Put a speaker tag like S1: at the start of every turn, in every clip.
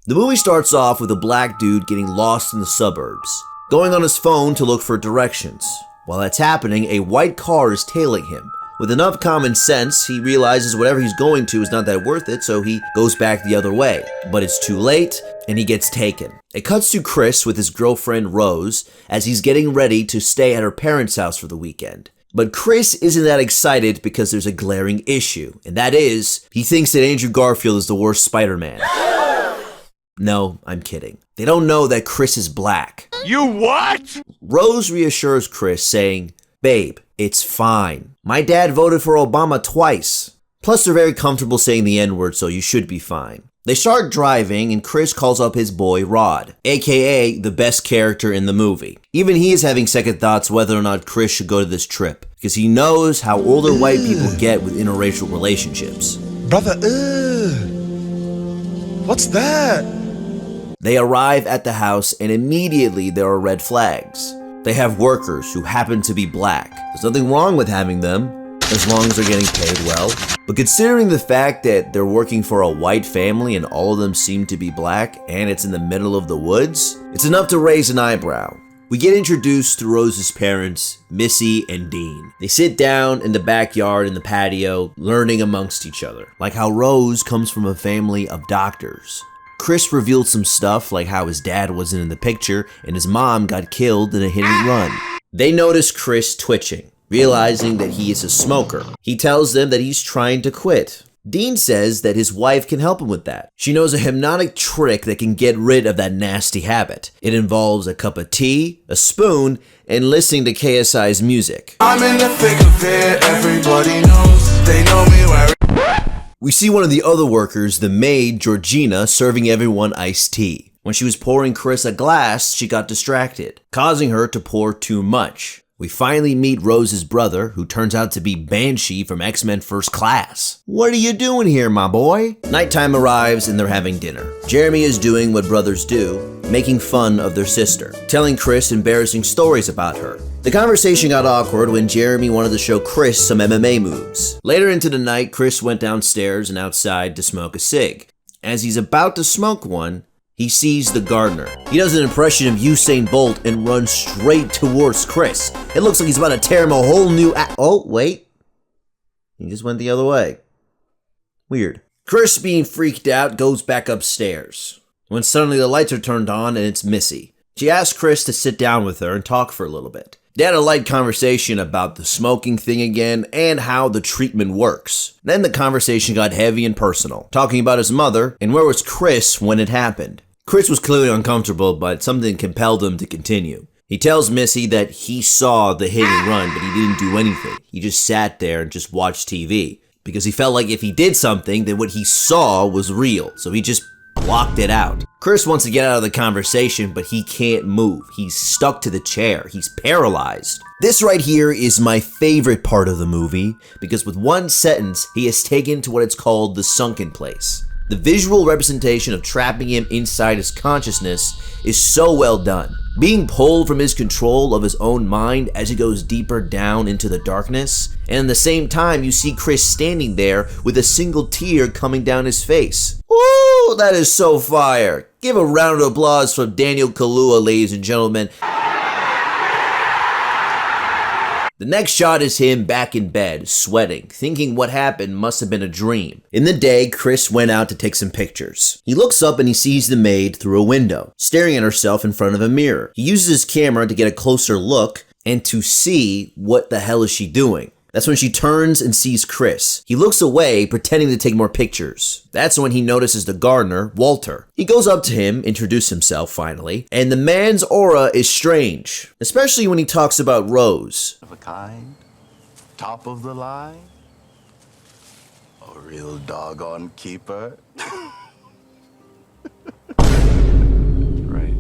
S1: The movie starts off with a black dude getting lost in the suburbs, going on his phone to look for directions. While that's happening, a white car is tailing him. With enough common sense, he realizes whatever he's going to is not that worth it, so he goes back the other way. But it's too late, and he gets taken. It cuts to Chris with his girlfriend Rose as he's getting ready to stay at her parents' house for the weekend. But Chris isn't that excited because there's a glaring issue, and that is, he thinks that Andrew Garfield is the worst Spider-Man. No, I'm kidding. They don't know that Chris is black.
S2: You what?
S1: Rose reassures Chris, saying, "Babe, it's fine. My dad voted for Obama twice. Plus, they're very comfortable saying the N-word, so you should be fine." They start driving, and Chris calls up his boy Rod, aka the best character in the movie. Even he is having second thoughts whether or not Chris should go to this trip, because he knows how older white people get with interracial relationships.
S3: Brother, what's that?
S1: They arrive at the house, and immediately there are red flags. They have workers who happen to be black. There's nothing wrong with having them, as long as they're getting paid well. But considering the fact that they're working for a white family and all of them seem to be black, and it's in the middle of the woods, it's enough to raise an eyebrow. We get introduced to Rose's parents, Missy and Dean. They sit down in the backyard in the patio, learning amongst each other, like how Rose comes from a family of doctors. Chris revealed some stuff like how his dad wasn't in the picture and his mom got killed in a hit and run. They notice Chris twitching, realizing that he is a smoker. He tells them that he's trying to quit. Dean says that his wife can help him with that. She knows a hypnotic trick that can get rid of that nasty habit. It involves a cup of tea, a spoon, and listening to KSI's music.
S4: I'm in the thick of it, everybody knows, they know me where.
S1: We see one of the other workers, the maid, Georgina, serving everyone iced tea. When she was pouring Chris a glass, she got distracted, causing her to pour too much. We finally meet Rose's brother, who turns out to be Banshee from X-Men First Class. "What are you doing here, my boy?" Nighttime arrives and they're having dinner. Jeremy is doing what brothers do, making fun of their sister, telling Chris embarrassing stories about her. The conversation got awkward when Jeremy wanted to show Chris some MMA moves. Later into the night, Chris went downstairs and outside to smoke a cig. As he's about to smoke one, he sees the gardener. He does an impression of Usain Bolt and runs straight towards Chris. It looks like he's about to tear him a whole new oh, wait. He just went the other way. Weird. Chris, being freaked out, goes back upstairs, when suddenly the lights are turned on and it's Missy. She asks Chris to sit down with her and talk for a little bit. They had a light conversation about the smoking thing again and how the treatment works. Then the conversation got heavy and personal, talking about his mother and where was Chris when it happened. Chris was clearly uncomfortable, but something compelled him to continue. He tells Missy that he saw the hit and run, but he didn't do anything. He just sat there and just watched TV, because he felt like if he did something, then what he saw was real, so he just blocked it out. Chris wants to get out of the conversation, but he can't move. He's stuck to the chair. He's paralyzed. This right here is my favorite part of the movie, because with one sentence, he is taken to what it's called the sunken place. The visual representation of trapping him inside his consciousness is so well done. Being pulled from his control of his own mind as he goes deeper down into the darkness, and at the same time you see Chris standing there with a single tear coming down his face. Ooh, that is so fire. Give a round of applause for Daniel Kaluuya, ladies and gentlemen. The next shot is him back in bed, sweating, thinking what happened must have been a dream. In the day, Chris went out to take some pictures. He looks up and he sees the maid through a window, staring at herself in front of a mirror. He uses his camera to get a closer look and to see what the hell is she doing. That's when she turns and sees Chris. He looks away, pretending to take more pictures. That's when he notices the gardener, Walter. He goes up to him, introduces himself finally, and the man's aura is strange, especially when he talks about Rose.
S4: Of a kind, top of the line, a real doggone keeper. Right.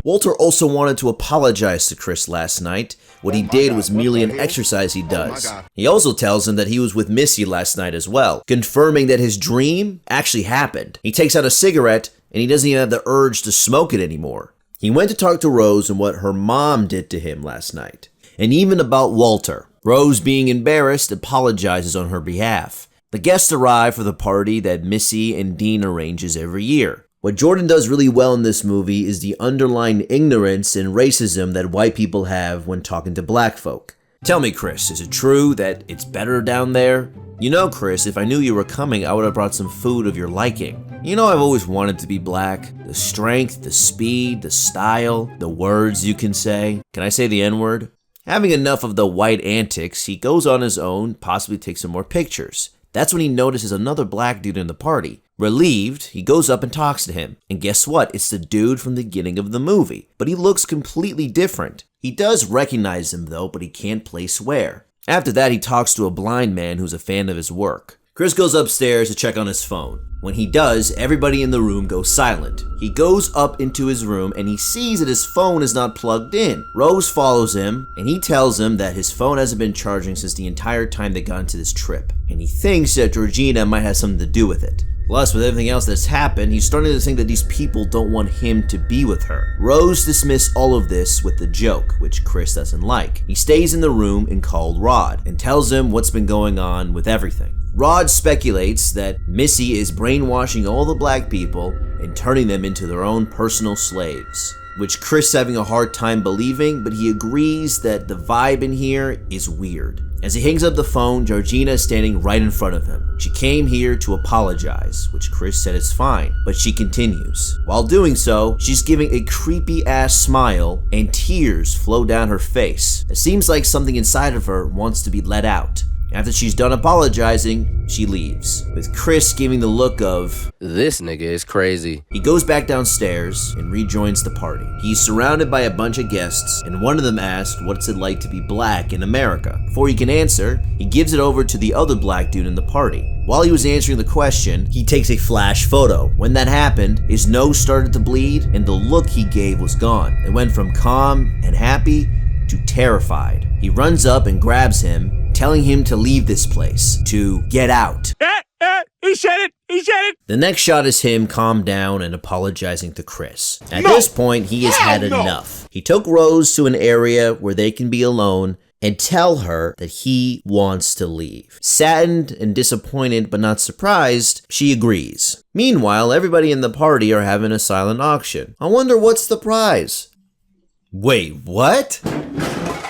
S1: Walter also wanted to apologize to Chris last night. What he did was merely an exercise he does. He also tells him that he was with Missy last night as well, confirming that his dream actually happened. He takes out a cigarette and he doesn't even have the urge to smoke it anymore. He went to talk to Rose and what her mom did to him last night, and even about Walter. Rose, being embarrassed, apologizes on her behalf. The guests arrive for the party that Missy and Dean arranges every year. What Jordan does really well in this movie is the underlying ignorance and racism that white people have when talking to black folk. Tell me, Chris, is it true that it's better down there? You know, Chris, if I knew you were coming, I would have brought some food of your liking. You know, I've always wanted to be black. The strength, the speed, the style, the words you can say. Can I say the N-word? Having enough of the white antics, he goes on his own, possibly takes some more pictures. That's when he notices another black dude in the party. Relieved, he goes up and talks to him. And guess what? It's the dude from the beginning of the movie. But he looks completely different. He does recognize him though, but he can't place where. After that, he talks to a blind man who's a fan of his work. Chris goes upstairs to check on his phone. When he does, everybody in the room goes silent. He goes up into his room and he sees that his phone is not plugged in. Rose follows him and he tells him that his phone hasn't been charging since the entire time they got into this trip. And he thinks that Georgina might have something to do with it. Plus, with everything else that's happened, he's starting to think that these people don't want him to be with her. Rose dismissed all of this with the joke, which Chris doesn't like. He stays in the room and called Rod and tells him what's been going on with everything. Rod speculates that Missy is brainwashing all the black people and turning them into their own personal slaves, which Chris is having a hard time believing, but he agrees that the vibe in here is weird. As he hangs up the phone, Georgina is standing right in front of him. She came here to apologize, which Chris said is fine, but she continues. While doing so, she's giving a creepy ass smile and tears flow down her face. It seems like something inside of her wants to be let out. After she's done apologizing, she leaves, with Chris giving the look of,
S2: "This nigga is crazy."
S1: He goes back downstairs and rejoins the party. He's surrounded by a bunch of guests, and one of them asks what's it like to be black in America. Before he can answer, he gives it over to the other black dude in the party. While he was answering the question, he takes a flash photo. When that happened, his nose started to bleed, and the look he gave was gone. It went from calm and happy to terrified. He runs up and grabs him, telling him to leave this place, to get out.
S3: He said it!
S1: The next shot is him calmed down and apologizing to Chris. At this point, he has had enough. He took Rose to an area where they can be alone and tell her that he wants to leave. Saddened and disappointed but not surprised, she agrees. Meanwhile, everybody in the party are having a silent auction. I wonder what's the prize? Wait, what?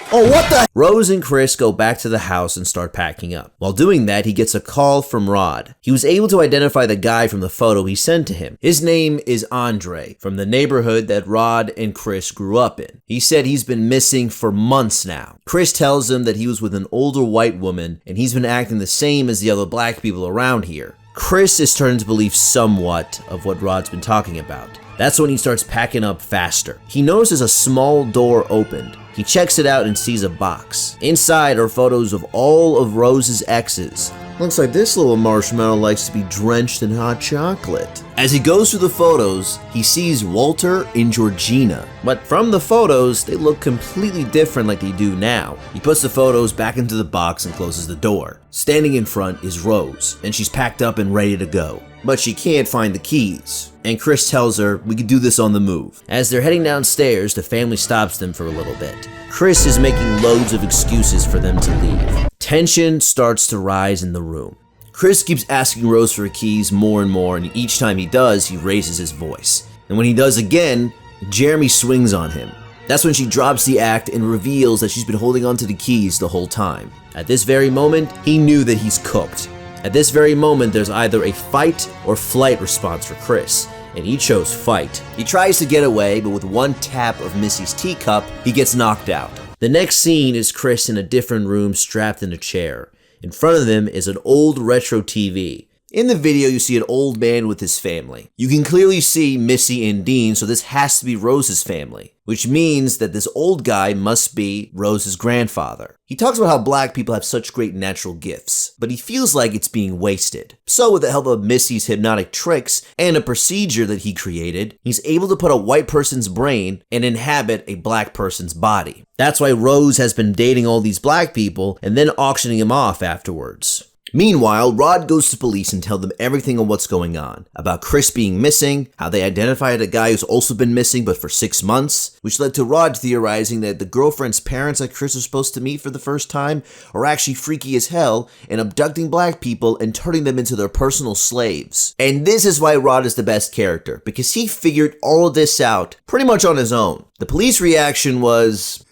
S1: Oh, what the? Rose and Chris go back to the house and start packing up. While doing that, he gets a call from Rod. He was able to identify the guy from the photo he sent to him. His name is Andre, from the neighborhood that Rod and Chris grew up in. He said he's been missing for months now. Chris tells him that he was with an older white woman and he's been acting the same as the other black people around here. Chris is starting to believe somewhat of what Rod's been talking about. That's when he starts packing up faster. He notices a small door opened. He checks it out and sees a box. Inside are photos of all of Rose's exes. Looks like this little marshmallow likes to be drenched in hot chocolate. As he goes through the photos, he sees Walter and Georgina. But from the photos, they look completely different like they do now. He puts the photos back into the box and closes the door. Standing in front is Rose, and she's packed up and ready to go. But she can't find the keys. And Chris tells her we could do this on the move. As they're heading downstairs, the family stops them for a little bit. Chris is making loads of excuses for them to leave. Tension starts to rise in the room. Chris keeps asking Rose for keys more and more, and each time he does, he raises his voice. And when he does again, Jeremy swings on him. That's when she drops the act and reveals that she's been holding onto the keys the whole time. At this very moment, he knew that he's cooked. At this very moment, there's either a fight or flight response for Chris, and he chose fight. He tries to get away, but with one tap of Missy's teacup, he gets knocked out. The next scene is Chris in a different room strapped in a chair. In front of him is an old retro TV. In the video, you see an old man with his family. You can clearly see Missy and Dean, so this has to be Rose's family, which means that this old guy must be Rose's grandfather. He talks about how black people have such great natural gifts, but he feels like it's being wasted. So with the help of Missy's hypnotic tricks and a procedure that he created, he's able to put a white person's brain and inhabit a black person's body. That's why Rose has been dating all these black people and then auctioning him off afterwards. Meanwhile, Rod goes to police and tells them everything on what's going on. About Chris being missing, how they identified a guy who's also been missing but for 6 months, which led to Rod theorizing that the girlfriend's parents that Chris was supposed to meet for the first time are actually freaky as hell and abducting black people and turning them into their personal slaves. And this is why Rod is the best character, because he figured all of this out pretty much on his own. The police reaction was...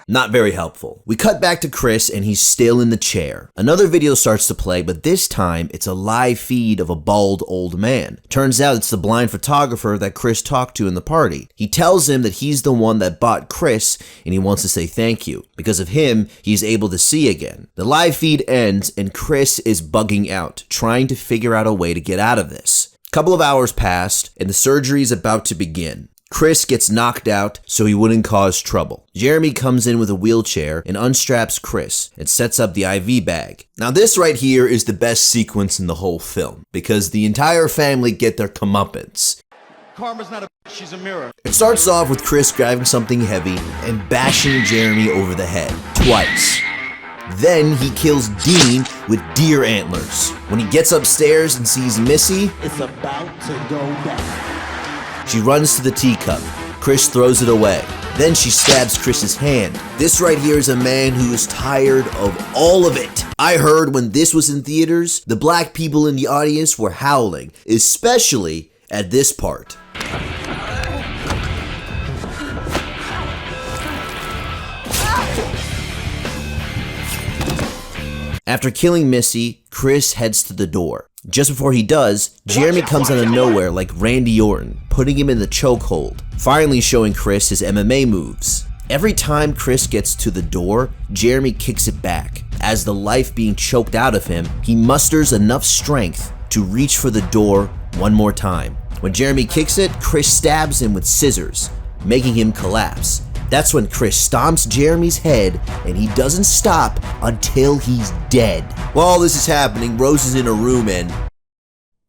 S1: not very helpful. We cut back to Chris and he's still in the chair. Another video starts to play, but this time it's a live feed of a bald old man. Turns out it's the blind photographer that Chris talked to in the party. He tells him that he's the one that bought Chris and he wants to say thank you. Because of him, he's able to see again. The live feed ends and Chris is bugging out, trying to figure out a way to get out of this. A couple of hours passed and the surgery is about to begin. Chris gets knocked out so he wouldn't cause trouble. Jeremy comes in with a wheelchair and unstraps Chris and sets up the IV bag. Now this right here is the best sequence in the whole film because the entire family get their comeuppance.
S5: Karma's not a bitch, she's a mirror.
S1: It starts off with Chris grabbing something heavy and bashing Jeremy over the head twice. Then he kills Dean with deer antlers. When he gets upstairs and sees Missy,
S5: It's about to go down.
S1: she runs to the teacup. Chris throws it away. Then she stabs Chris's hand. This right here is a man who is tired of all of it. I heard when this was in theaters, the black people in the audience were howling, especially at this part. After killing Missy, Chris heads to the door. Just before he does, Jeremy comes out of nowhere like Randy Orton, putting him in the chokehold, finally showing Chris his MMA moves. Every time Chris gets to the door, Jeremy kicks it back. As the life being choked out of him, he musters enough strength to reach for the door one more time. When Jeremy kicks it, Chris stabs him with scissors, making him collapse. That's when Chris stomps Jeremy's head and he doesn't stop until he's dead. While this is happening, Rose is in a room and...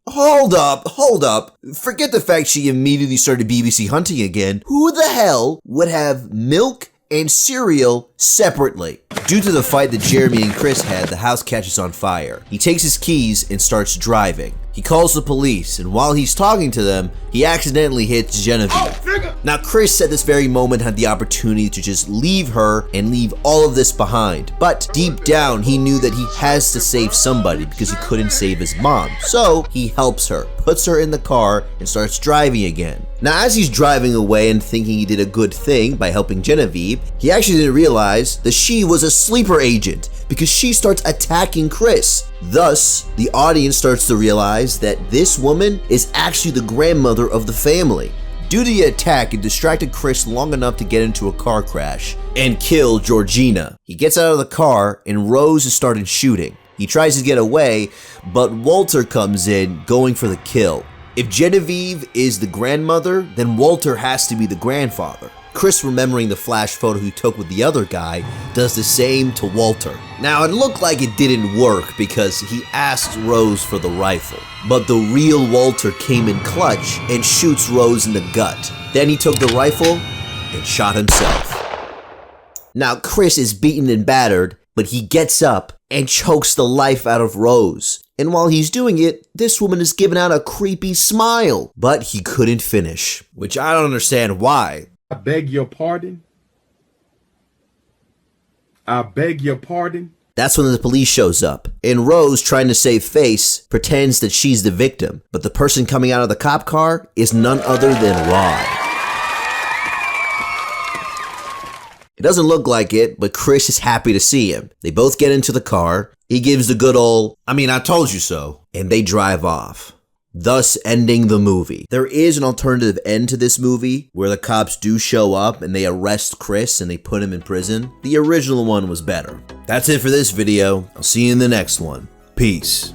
S1: Hold up. Forget the fact she immediately started BBC hunting again. Who the hell would have milk and cereal separately? Due to the fight that Jeremy and Chris had, the house catches on fire. He takes his keys and starts driving. He calls the police, and while he's talking to them, he accidentally hits Genevieve. Now, Chris at this very moment had the opportunity to just leave her and leave all of this behind. But deep down, he knew that he has to save somebody because he couldn't save his mom. So he helps her, puts her in the car, and starts driving again. Now, as he's driving away and thinking he did a good thing by helping Genevieve, he actually didn't realize that she was a sleeper agent because she starts attacking Chris. Thus, the audience starts to realize that this woman is actually the grandmother of the family. Due to the attack, it distracted Chris long enough to get into a car crash and kill Georgina. He gets out of the car and Rose has started shooting. He tries to get away, but Walter comes in going for the kill. If Genevieve is the grandmother, then Walter has to be the grandfather. Chris, remembering the flash photo he took with the other guy, does the same to Walter. Now, it looked like it didn't work because he asked Rose for the rifle. But the real Walter came in clutch and shoots Rose in the gut. Then he took the rifle and shot himself. Now, Chris is beaten and battered, but he gets up and chokes the life out of Rose. And while he's doing it, this woman is giving out a creepy smile. But he couldn't finish, which I don't understand why.
S6: I beg your pardon. I beg your pardon.
S1: That's when the police shows up, and Rose, trying to save face, pretends that she's the victim, but the person coming out of the cop car is none other than Rod. It doesn't look like it, but Chris is happy to see him. They both get into the car, he gives the good old, I mean, I told you so, and they drive off, thus ending the movie. There is an alternative end to this movie where the cops do show up and they arrest Chris and they put him in prison. The original one was better. That's it for this video. I'll see you in the next one. Peace.